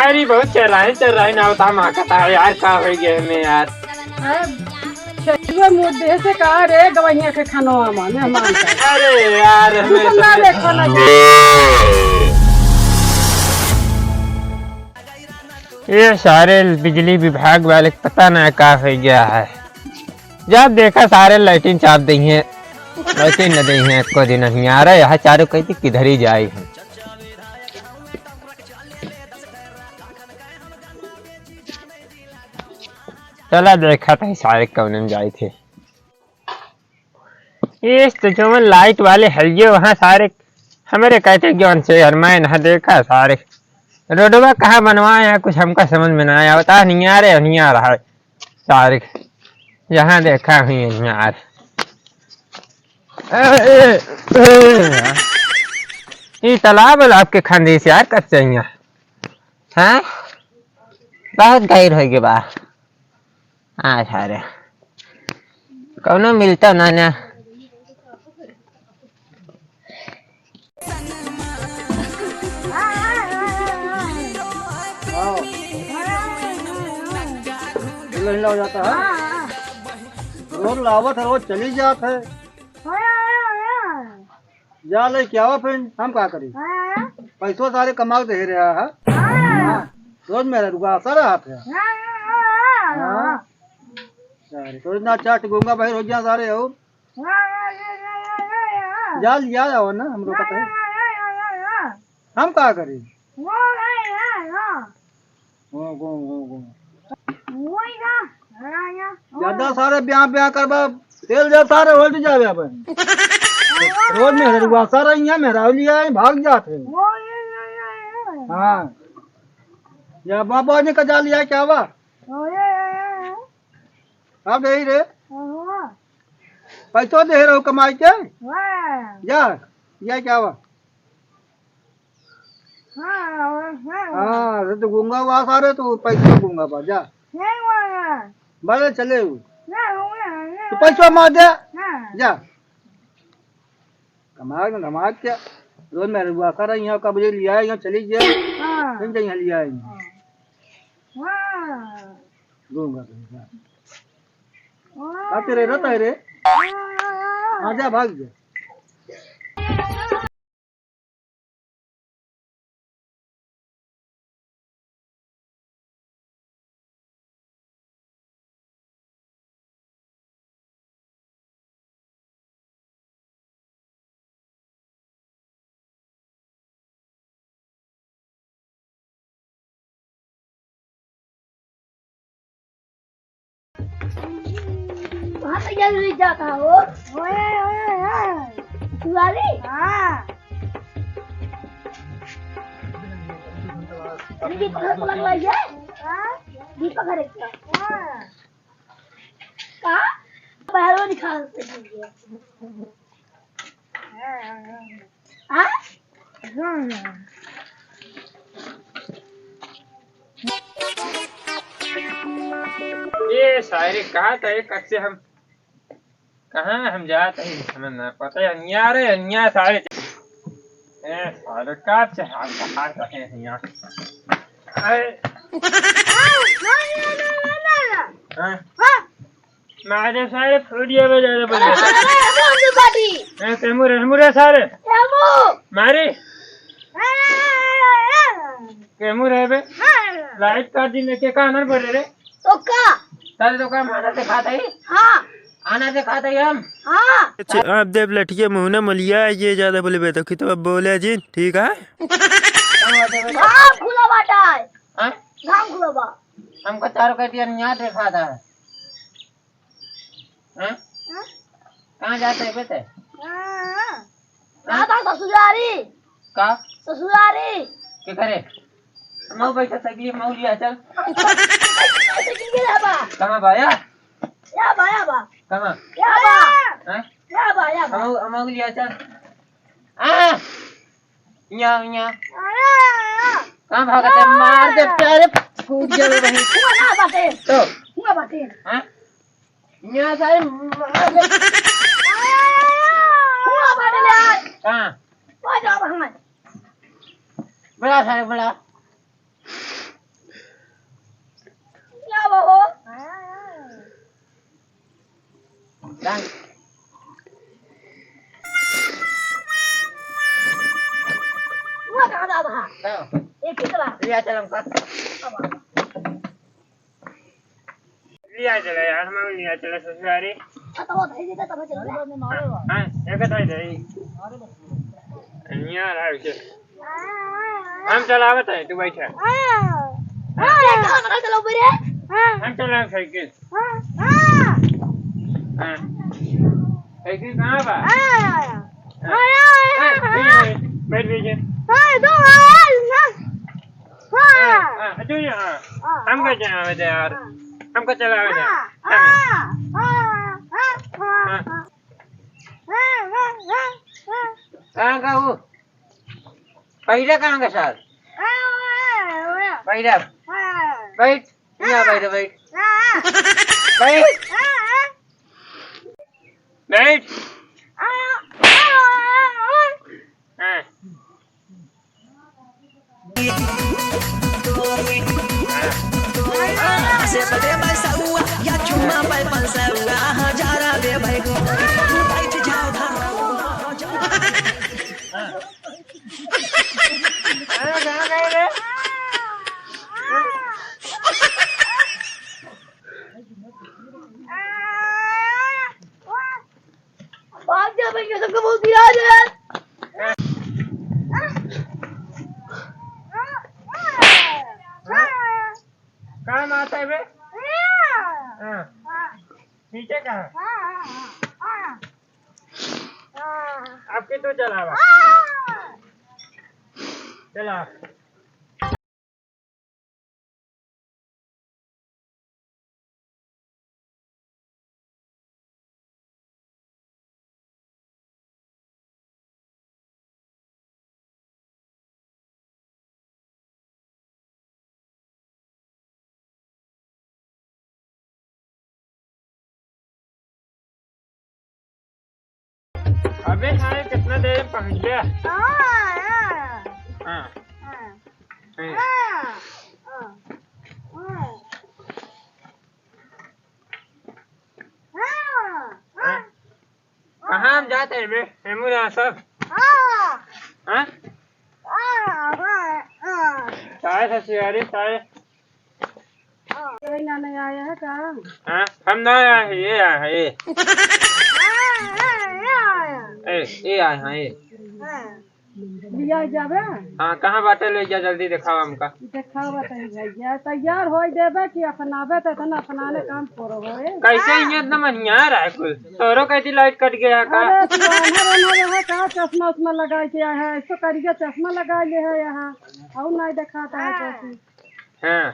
यार ये बहुत चल रहा है ना बता माँ कहता है यार का हो गया में यार मुद्दे से कहा रे गवैया के खानवा में मेहमान का। अरे यार हमें ना देखो ना ये सारे बिजली विभाग वाले पता ना का हो गया है। जब देखा सारे लाइटिंग चाप दी है, लाइटिंग न दी है, को दिन नहीं आ रहा है। यहाँ चारों कहती किधर ही जाए है। चला देखा था सारे कौन में जाए थे। ये तो जो लाइट वाले हल्के वहाँ सारे हमारे कहते ज्ञान से यार मैं ना देखा सारे रोडवा कहाँ बनवाए हैं कुछ हमका समझ में ना आया। बता नहीं आ रहे नहीं आ रहा है सारे जहाँ देखा हुई है यार। ये तालाब आपके खानदी से यार कब चाहिए हाँ बहुत गहिर हो गए बा। हाँ सारे कौनो मिलता ना ना हो जाता है रोज लावत है रोज चली जात है जा ले क्या हुआ फिर हम क्या करी पैसों सारे कमा दे रहा है रोज मेरा रुका सारा हाथ है तो इतना चाट गूंगा भाई रोज यहाँ सारे हो जा लिया हो ना हम लोग है हम क्या करी ज्यादा सारे ब्याह ब्याह करबा तेल जा सारे उल्ट जावे रोज में रुआ सारा यहाँ मेरा लिया भाग जाते हाँ या बाबा ने कजा लिया क्या हुआ अब दे रे पैसों दे रहे हो कमाई के जा या क्या हुआ हाँ तो गूंगा हुआ सारे तो पैसे गूंगा पा जा भले चले तो पैसा मार दे जा कमा क्या रोज मेरे हुआ सारा यहाँ कब लिया यहाँ चली गया यहाँ लिया गूंगा आते रे रहता है रे आजा भाग जा वहाँ पे जल्दी जाता हो वाली दीपक को लगवाई है दीपक हरे का पैरों निकालते हाँ ये शायरी कहा था एक से हम कहाँ हम जाते हैं समझ ना पता है अन्या रे अन्या सारे सारे का से हाल कहाँ रहे हैं यहाँ मारे सारे फूडिया में जाने पड़े केमुरे सारे मारे केमुरे बे लाइट काट दी लेके कहाँ ना पड़े रे तो का तारे तो काम आना दिखाता है हाँ आना दिखाते हैं हम हाँ आप देव लठिया मुँह न मलिया ये ज्यादा बोले बेटा कि तो अब बोले जी ठीक है खुला बाटा है नाम खुला बा हमको चारों कहती है यहाँ देखा था कहाँ जाते हैं बेटे ससुरारी का ससुरारी क्या करे मऊ बैठा सगी मऊ लिया चल कहाँ भाया या बा कहाँ या बा मऊ लिया चल आ यहाँ कहाँ भागते मार दे प्यारे कूद गया वहीं हुआ बाटे तो हुआ बाटे हाँ यहाँ सारे मार दे हुआ बाटे यार कहाँ वो जाओ हमें बड़ा सारे बड़ा ना वो वो कहाँ जा रहा एक ही तरह लिया चल हमका लिया चला यार हम लिया चला ससुरारी तो वो धैर्य देता तब चल हां एक तो दे यार आ के हम चलावत है तू बैठ कहाँ मना चलो बरे हम चला साइकिल हां साइकिल कहां बा बैठ लीजिए जो यहाँ हमको चलावे दे यार हमको चलावे दे कहाँ का वो पहिरा कहाँ का सर पहिरा बैठ यहाँ बैठ बैठ बैठ बैठ हाँ से बदे बसुआ या चुम्मा पर पंसुआ हजारा दे भाई को बैठ जाओ कहाँ गए रे भाग जा भैया सबको बहुत गिरा दे कहाँ माता है बे हाँ नीचे कहाँ आपके तो चलावा चला अबे हाँ कितना देर में पहुंच गया हाँ कहाँ हम जाते हैं बे हेमुरा सब हाँ चाय ससुरारी चाय नहीं आया है कहाँ हाँ हम ना आए हैं ये आए हैं ये आए हैं ये लिया जाबे हाँ कहाँ बाटे ले जा जल्दी दिखाओ हमका देखाओ बताइए भैया तैयार हो देबे कि अपनाबे तो ना अपनाने काम करो होए कैसे ये इतना बढ़िया आ रहा है कुल तोरो कैसी लाइट कट गया का अरे तू अंदर है का चश्मा उसमें लगा के आया है इसको करिए चश्मा लगा ले है यहाँ और नहीं दिखाता है कैसी हाँ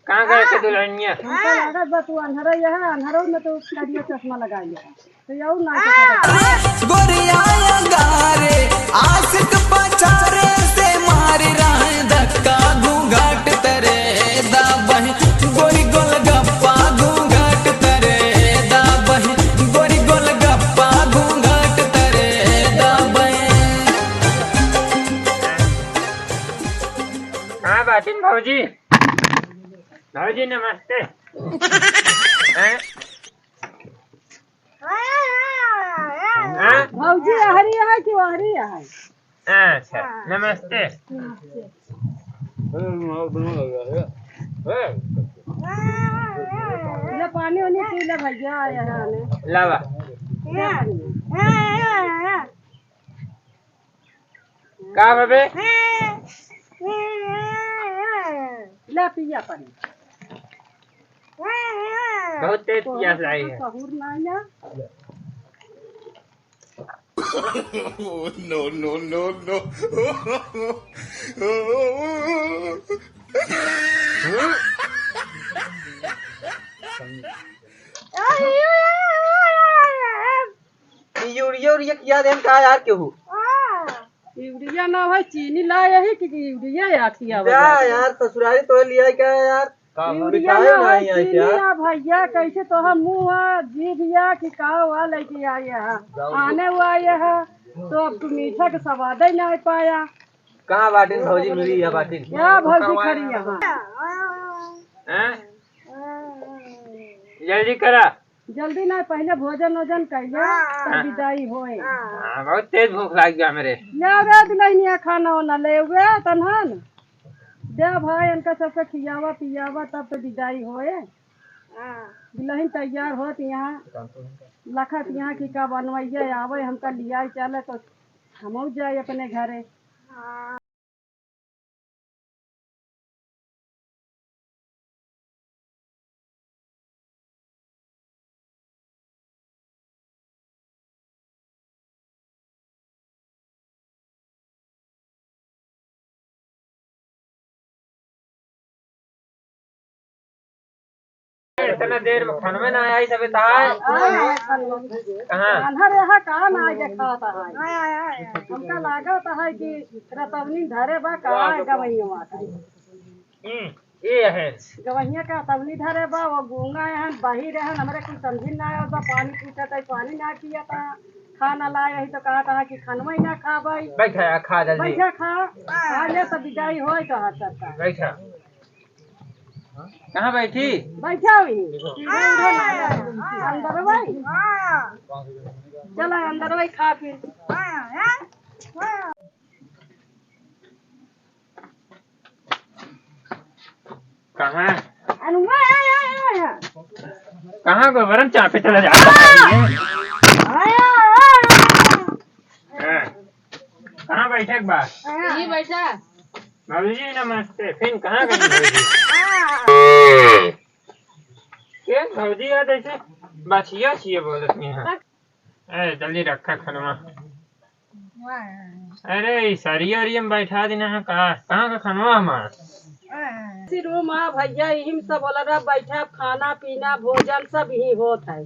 कहाँ गए थे दुल्हनिया हमको लागत बा तू अंधरा है अंधरों में तो करिए चश्मा लगा ले तो यू नहीं दिखाता गोरिया गारे आशिक पचारे से मार रहे धक्का घूंघट तरे दाबही गोरी गोल गप्पा घूंघट तरे दाबही गोरी गोल गप्पा घूंघट तरे दाबही हाँ बाटिन भाजी भाजी नमस्ते हैं भौजी हरी है कि हरी है अच्छा नमस्ते ये पानी वानी पी ले भैया आया है आने लावा का बबे ले पिया पानी बहुत तेज प्यास लाई है सहूर नहीं ना यूरिया उरिया किया देन का यार केहू यूरिया ना है चीनी लाया है कि यूरिया या किया क्या यार ससुरारी तो लिया क्या यार यूरिया ना है चीनी या भैया कैसे तो हम मुँह जीभ या कि का हुआ लेके आए हैं आने हुआ आए हैं तो अब तो मीठा का स्वाद ही नहीं पाया कहाँ बाटिन भौजी मिली है बाटिन क्या भौजी खड़ी यहाँ हैं? जल्दी करा। जल्दी ना, पहले भोजन वोजन कैले तब विदाई होए। हाँ, बहुत तेज भूख लग गया मेरे। ले दिलैनिया खाना वाना ले तनहन दे भाई, इनका सबके खियावा पियावा तब तो विदाई होए। दुल्हन तैयार होत यहाँ लखत यहाँ की का बनवाइए आवे, हमका लिया चले तो हम जाए अपने घरे। इतना देर में खाना में ना आई सब ताय कहाँ? अनहर यहाँ कहाँ ना आगे खाता है, हमका लागत है कि रतवनी धरे बा कहाँ है गवैया का। ये है गवैया का तवनी धरे बा, वो गूंगा है बाहर है, हमरे कुछ समझ ना आया बा। पानी पूछा था, पानी ना किया था, खाना लाए रही तो कहा कि खानवा ही ना खा भाई। बैठा खा जल्दी। बैठा खा ले तो विदाई हो तो हाथ सकता। बैठा। कहाँ बैठी? बैठा हुई अंदर भाई, चला अंदर भाई खा फिर। कहाँ कहाँ को वरम चापे चला जाता है? कहाँ बैठे बात? ये बैठा बाबू जी नमस्ते। फिर कहाँ गई ये भौजी याद ऐसे बचिया चाहिए बोलत नहीं है। अरे जल्दी रखा खनवा। अरे सरिया उरिया में बैठा देना है। कहाँ का खनवा हमारा रूम है भैया, यही में सब बोला रहा बैठा, खाना पीना भोजन सब यही होत है।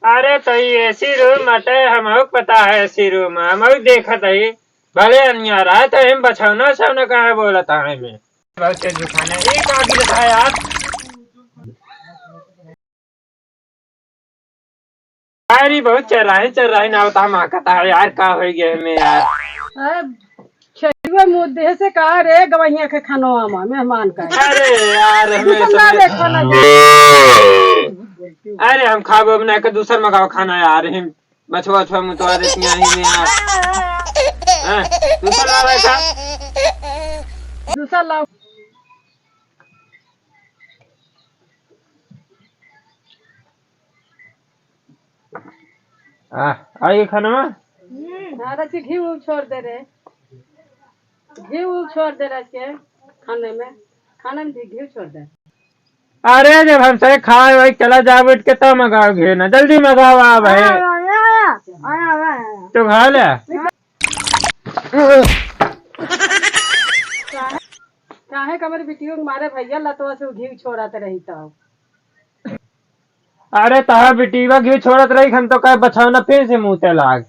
अरे तो ऐसी रूम अटे हम पता है। ऐसी रूम हम देखत है भले अनियारा है तो हम बछौना छौना कहाँ बोलता है मैं बहुत तेज दुकान है। एक आगे दिखा यार। अरे बहुत चल रहा है ना बता माँ कहता है यार का हो गया में यार। छुए मुद्दे से कहा रे गवैया के खानवा में मेहमान का। अरे यार अरे हम खाबो बना के दूसर मगाओ खाना यार। हम मछुआ छुआ मुतवा देती हैं यार। दूसरा लावा था दूसरा लाओ। आइए खाना रच घी छोड़ दे रे, घी छोड़ दे रच खाने में घी छोड़ दे। अरे जब हम सही खाए भाई चला जा बैठ के तब मंगाओ घी ना जल्दी मंगाओ आ भाई। तो खा ले काहे कमर बिटियों मारे भैया लतवा से घी छोड़ाते रही तो। अरे ताहा बिटीवा घी छोड़त रही हम तो कहे बछौना फिर से मुँह ते लाग।